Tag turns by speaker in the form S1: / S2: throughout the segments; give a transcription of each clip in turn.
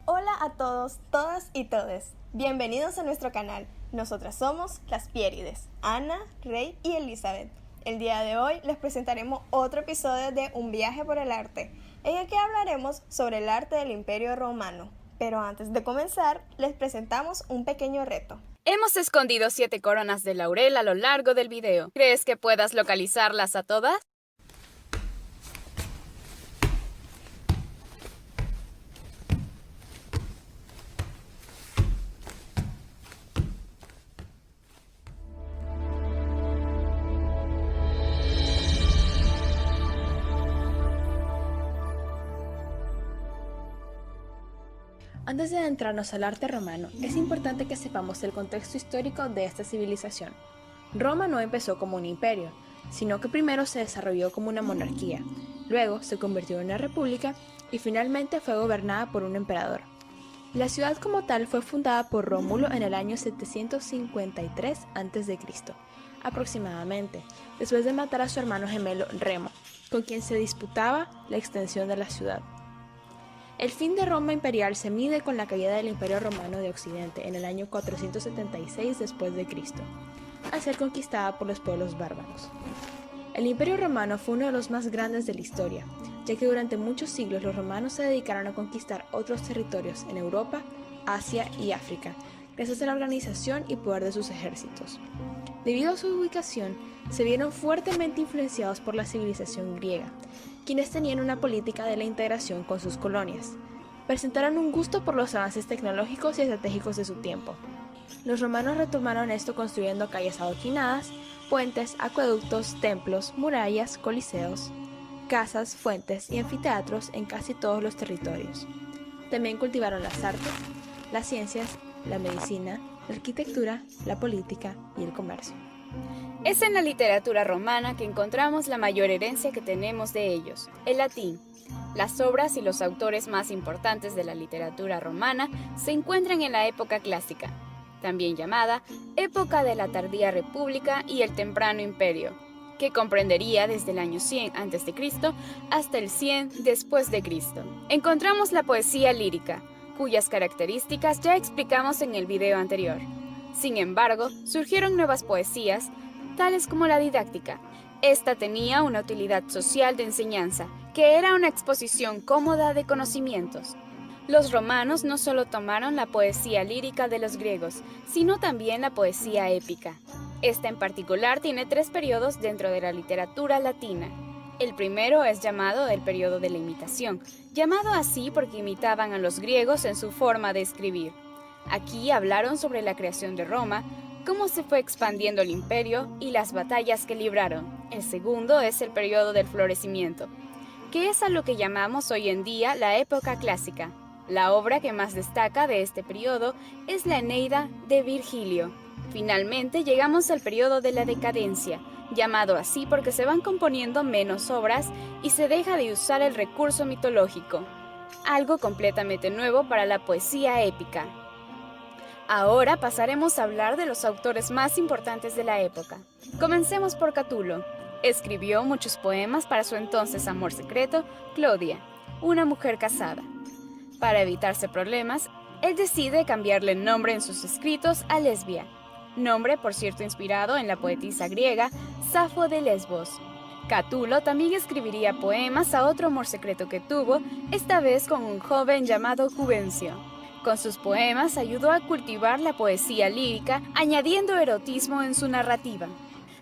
S1: Hola a todos, todas y todes. Bienvenidos a nuestro canal. Nosotras somos las Piérides, Ana, Rey y Elizabeth. El día de hoy les presentaremos otro episodio de Un viaje por el arte, en el que hablaremos sobre el arte del Imperio Romano. Pero antes de comenzar, les presentamos un pequeño reto.
S2: Hemos escondido 7 coronas de laurel a lo largo del video. ¿Crees que puedas localizarlas a todas?
S3: Antes de adentrarnos al arte romano, es importante que sepamos el contexto histórico de esta civilización. Roma no empezó como un imperio, sino que primero se desarrolló como una monarquía, luego se convirtió en una república y finalmente fue gobernada por un emperador. La ciudad como tal fue fundada por Rómulo en el año 753 a.C., aproximadamente, después de matar a su hermano gemelo Remo, con quien se disputaba la extensión de la ciudad. El fin de Roma imperial se mide con la caída del Imperio Romano de Occidente en el año 476 después de Cristo, al ser conquistada por los pueblos bárbaros. El Imperio Romano fue uno de los más grandes de la historia, ya que durante muchos siglos los romanos se dedicaron a conquistar otros territorios en Europa, Asia y África, gracias a la organización y poder de sus ejércitos. Debido a su ubicación, se vieron fuertemente influenciados por la civilización griega, quienes tenían una política de la integración con sus colonias. Presentaron un gusto por los avances tecnológicos y estratégicos de su tiempo. Los romanos retomaron esto construyendo calles adoquinadas, puentes, acueductos, templos, murallas, coliseos, casas, fuentes y anfiteatros en casi todos los territorios. También cultivaron las artes, las ciencias, la medicina, la arquitectura, la política y el comercio.
S2: Es en la literatura romana que encontramos la mayor herencia que tenemos de ellos, el latín. Las obras y los autores más importantes de la literatura romana se encuentran en la época clásica, también llamada época de la tardía república y el temprano imperio, que comprendería desde el año 100 a.C. hasta el 100 después de Cristo. Encontramos la poesía lírica, cuyas características ya explicamos en el video anterior. Sin embargo, surgieron nuevas poesías, tales como la didáctica. Esta tenía una utilidad social de enseñanza, que era una exposición cómoda de conocimientos. Los romanos no solo tomaron la poesía lírica de los griegos, sino también la poesía épica. Esta en particular tiene 3 periodos dentro de la literatura latina. El primero es llamado el periodo de la imitación, llamado así porque imitaban a los griegos en su forma de escribir. Aquí hablaron sobre la creación de Roma, cómo se fue expandiendo el imperio y las batallas que libraron. El segundo es el periodo del florecimiento, que es a lo que llamamos hoy en día la época clásica. La obra que más destaca de este periodo es la Eneida de Virgilio. Finalmente llegamos al periodo de la decadencia, llamado así porque se van componiendo menos obras y se deja de usar el recurso mitológico, algo completamente nuevo para la poesía épica. Ahora pasaremos a hablar de los autores más importantes de la época. Comencemos por Catulo. Escribió muchos poemas para su entonces amor secreto, Clodia, una mujer casada. Para evitarse problemas, él decide cambiarle el nombre en sus escritos a Lesbia, nombre por cierto inspirado en la poetisa griega Safo de Lesbos. Catulo también escribiría poemas a otro amor secreto que tuvo, esta vez con un joven llamado Juvencio. Con sus poemas ayudó a cultivar la poesía lírica, añadiendo erotismo en su narrativa.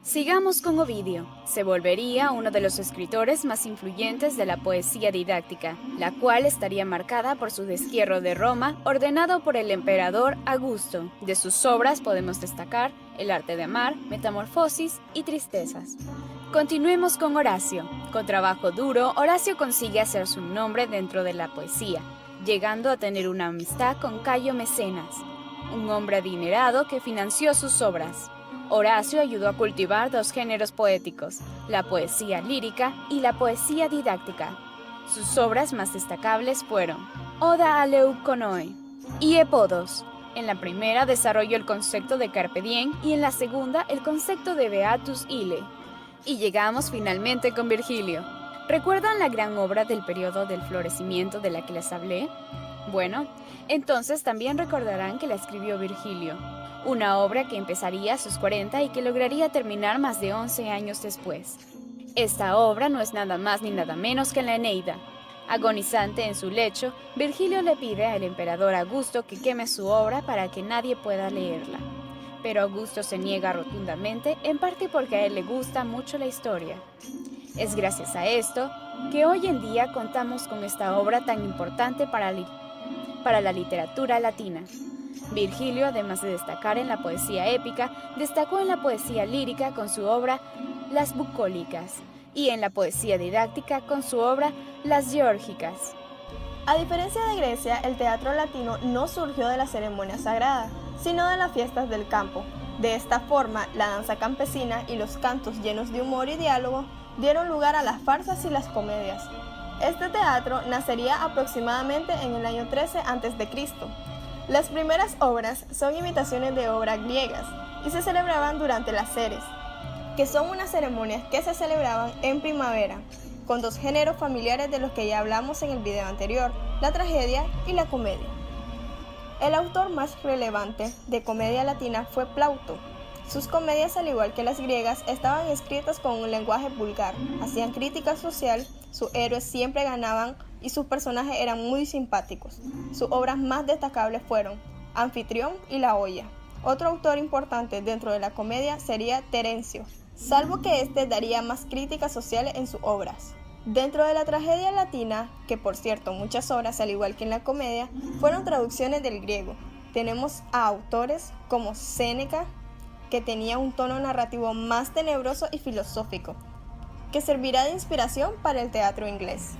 S2: Sigamos con Ovidio. Se volvería uno de los escritores más influyentes de la poesía didáctica, la cual estaría marcada por su destierro de Roma, ordenado por el emperador Augusto. De sus obras podemos destacar El arte de amar, Metamorfosis y Tristezas. Continuemos con Horacio. Con trabajo duro, Horacio consigue hacerse un nombre dentro de la poesía, llegando a tener una amistad con Cayo Mecenas, un hombre adinerado que financió sus obras. Horacio ayudó a cultivar 2 géneros poéticos, la poesía lírica y la poesía didáctica. Sus obras más destacables fueron Oda a Leuconoe y Epodos. En la primera desarrolló el concepto de Carpe Diem y en la segunda el concepto de Beatus Ille. Y llegamos finalmente con Virgilio. ¿Recuerdan la gran obra del periodo del florecimiento de la que les hablé? Bueno, entonces también recordarán que la escribió Virgilio, una obra que empezaría a sus 40 y que lograría terminar más de 11 años después. Esta obra no es nada más ni nada menos que la Eneida. Agonizante en su lecho, Virgilio le pide al emperador Augusto que queme su obra para que nadie pueda leerla. Pero Augusto se niega rotundamente, en parte porque a él le gusta mucho la historia. Es gracias a esto que hoy en día contamos con esta obra tan importante para la literatura latina. Virgilio, además de destacar en la poesía épica, destacó en la poesía lírica con su obra Las Bucólicas y en la poesía didáctica con su obra Las Geórgicas.
S1: A diferencia de Grecia, el teatro latino no surgió de la ceremonia sagrada, sino de las fiestas del campo. De esta forma, la danza campesina y los cantos llenos de humor y diálogo dieron lugar a las farsas y las comedias. Este teatro nacería aproximadamente en el año 13 a.C. Las primeras obras son imitaciones de obras griegas y se celebraban durante las Ceres, que son unas ceremonias que se celebraban en primavera, con dos géneros familiares de los que ya hablamos en el video anterior, la tragedia y la comedia. El autor más relevante de comedia latina fue Plauto. Sus comedias, al igual que las griegas, estaban escritas con un lenguaje vulgar, hacían crítica social, sus héroes siempre ganaban y sus personajes eran muy simpáticos. Sus obras más destacables fueron Anfitrión y La Olla. Otro autor importante dentro de la comedia sería Terencio, salvo que este daría más críticas sociales en sus obras. Dentro de la tragedia latina, que por cierto muchas obras, al igual que en la comedia, fueron traducciones del griego, tenemos a autores como Séneca, que tenía un tono narrativo más tenebroso y filosófico, que servirá de inspiración para el teatro inglés.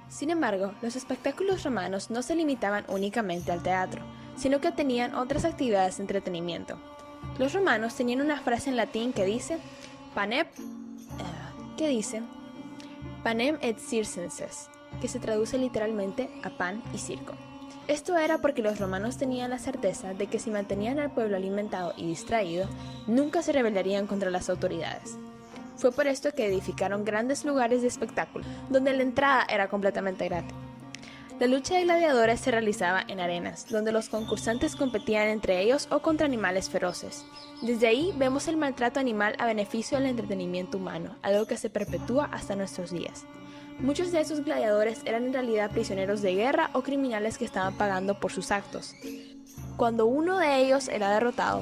S3: Sin embargo, los espectáculos romanos no se limitaban únicamente al teatro, sino que tenían otras actividades de entretenimiento. Los romanos tenían una frase en latín que dice panem et circenses, que se traduce literalmente a pan y circo. Esto era porque los romanos tenían la certeza de que si mantenían al pueblo alimentado y distraído, nunca se rebelarían contra las autoridades. Fue por esto que edificaron grandes lugares de espectáculo, donde la entrada era completamente gratis. La lucha de gladiadores se realizaba en arenas, donde los concursantes competían entre ellos o contra animales feroces. Desde ahí vemos el maltrato animal a beneficio del entretenimiento humano, algo que se perpetúa hasta nuestros días. Muchos de esos gladiadores eran en realidad prisioneros de guerra o criminales que estaban pagando por sus actos. Cuando uno de ellos era derrotado,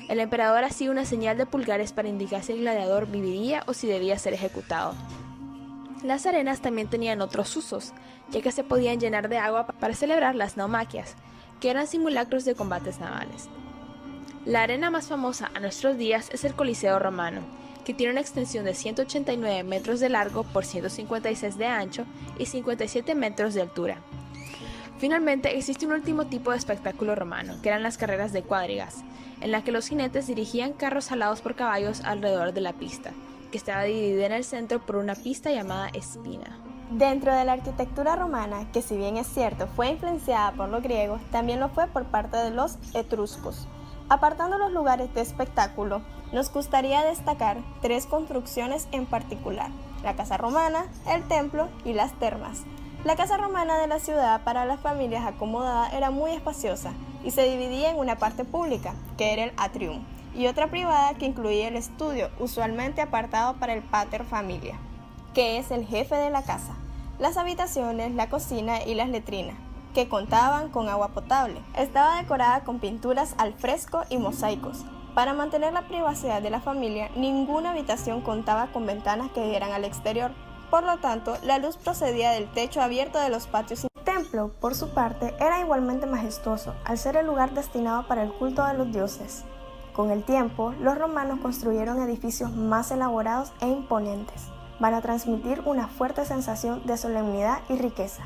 S3: el emperador hacía una señal de pulgares para indicar si el gladiador viviría o si debía ser ejecutado. Las arenas también tenían otros usos, ya que se podían llenar de agua para celebrar las naumaquias, que eran simulacros de combates navales. La arena más famosa a nuestros días es el Coliseo romano, que tiene una extensión de 189 metros de largo por 156 de ancho y 57 metros de altura. Finalmente, existe un último tipo de espectáculo romano, que eran las carreras de cuadrigas, en la que los jinetes dirigían carros alados por caballos alrededor de la pista, que estaba dividida en el centro por una pista llamada espina.
S1: Dentro de la arquitectura romana, que si bien es cierto fue influenciada por los griegos, también lo fue por parte de los etruscos. Apartando los lugares de espectáculo, nos gustaría destacar tres construcciones en particular: la casa romana, el templo y las termas. La casa romana de la ciudad para las familias acomodadas era muy espaciosa y se dividía en una parte pública, que era el atrium, y otra privada que incluía el estudio, usualmente apartado para el pater familia, que es el jefe de la casa, las habitaciones, la cocina y las letrinas, que contaban con agua potable. Estaba decorada con pinturas al fresco y mosaicos. Para mantener la privacidad de la familia, ninguna habitación contaba con ventanas que dieran al exterior. Por lo tanto, la luz procedía del techo abierto de los patios. El templo, por su parte, era igualmente majestuoso, al ser el lugar destinado para el culto de los dioses. Con el tiempo, los romanos construyeron edificios más elaborados e imponentes, para transmitir una fuerte sensación de solemnidad y riqueza.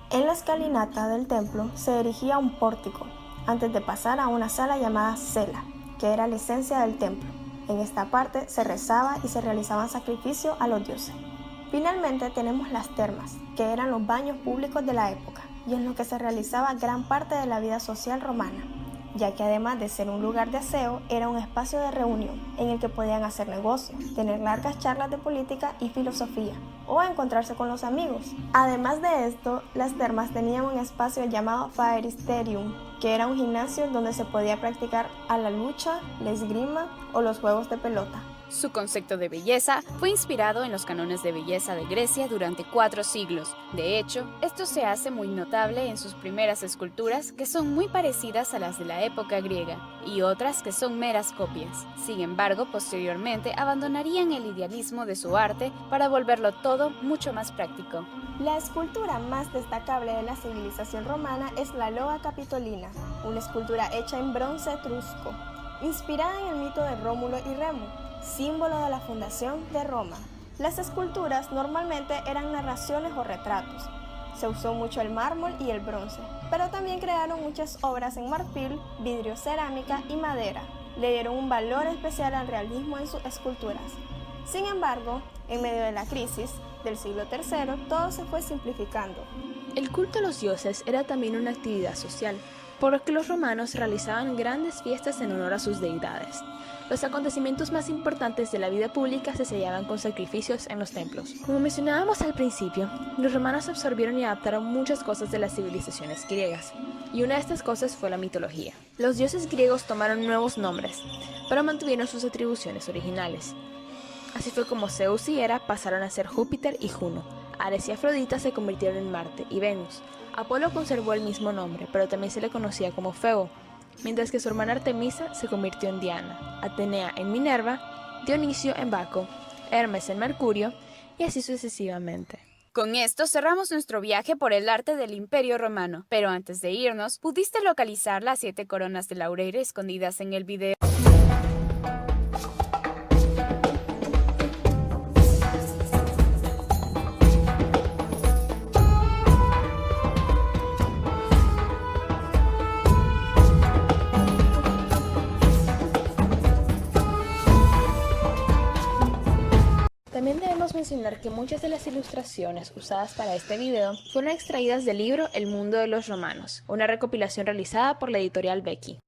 S1: En la escalinata del templo se erigía un pórtico, antes de pasar a una sala llamada cela, que era la esencia del templo. En esta parte se rezaba y se realizaban sacrificios a los dioses. Finalmente tenemos las termas, que eran los baños públicos de la época, y en los que se realizaba gran parte de la vida social romana. ya que además de ser un lugar de aseo, era un espacio de reunión en el que podían hacer negocios, tener largas charlas de política y filosofía, o encontrarse con los amigos. Además de esto, las termas tenían un espacio llamado Phaeristerium, que era un gimnasio donde se podía practicar a la lucha, la esgrima o los juegos de pelota.
S2: Su concepto de belleza fue inspirado en los cánones de belleza de Grecia durante 4 siglos. De hecho, esto se hace muy notable en sus primeras esculturas, que son muy parecidas a las de la época griega, y otras que son meras copias. Sin embargo, posteriormente abandonarían el idealismo de su arte para volverlo todo mucho más práctico.
S1: La escultura más destacable de la civilización romana es la Loa Capitolina, una escultura hecha en bronce etrusco, inspirada en el mito de Rómulo y Remo, símbolo de la fundación de Roma. Las esculturas normalmente eran narraciones o retratos. Se usó mucho el mármol y el bronce, pero también crearon muchas obras en marfil, vidrio, cerámica y madera. Le dieron un valor especial al realismo en sus esculturas. Sin embargo, en medio de la crisis del siglo III, todo se fue simplificando.
S3: El culto a los dioses era también una actividad social, por lo que los romanos realizaban grandes fiestas en honor a sus deidades. Los acontecimientos más importantes de la vida pública se sellaban con sacrificios en los templos. Como mencionábamos al principio, los romanos absorbieron y adaptaron muchas cosas de las civilizaciones griegas, y una de estas cosas fue la mitología. Los dioses griegos tomaron nuevos nombres, pero mantuvieron sus atribuciones originales. Así fue como Zeus y Hera pasaron a ser Júpiter y Juno, Ares y Afrodita se convirtieron en Marte y Venus. Apolo conservó el mismo nombre, pero también se le conocía como Febo, mientras que su hermana Artemisa se convirtió en Diana, Atenea en Minerva, Dionisio en Baco, Hermes en Mercurio, y así sucesivamente.
S2: Con esto cerramos nuestro viaje por el arte del Imperio Romano, pero antes de irnos, ¿pudiste localizar las 7 coronas de laurel escondidas en el video?
S3: También debemos mencionar que muchas de las ilustraciones usadas para este video fueron extraídas del libro El mundo de los romanos, una recopilación realizada por la editorial Becky.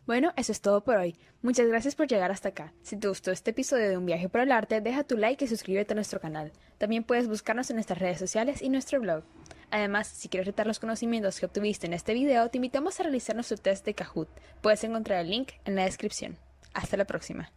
S3: Bueno, eso es todo por hoy. Muchas gracias por llegar hasta acá. Si te gustó este episodio de Un viaje por el arte, deja tu like y suscríbete a nuestro canal. También puedes buscarnos en nuestras redes sociales y nuestro blog. Además, si quieres retar los conocimientos que obtuviste en este video, te invitamos a realizar nuestro test de Kahoot. Puedes encontrar el link en la descripción. Hasta la próxima.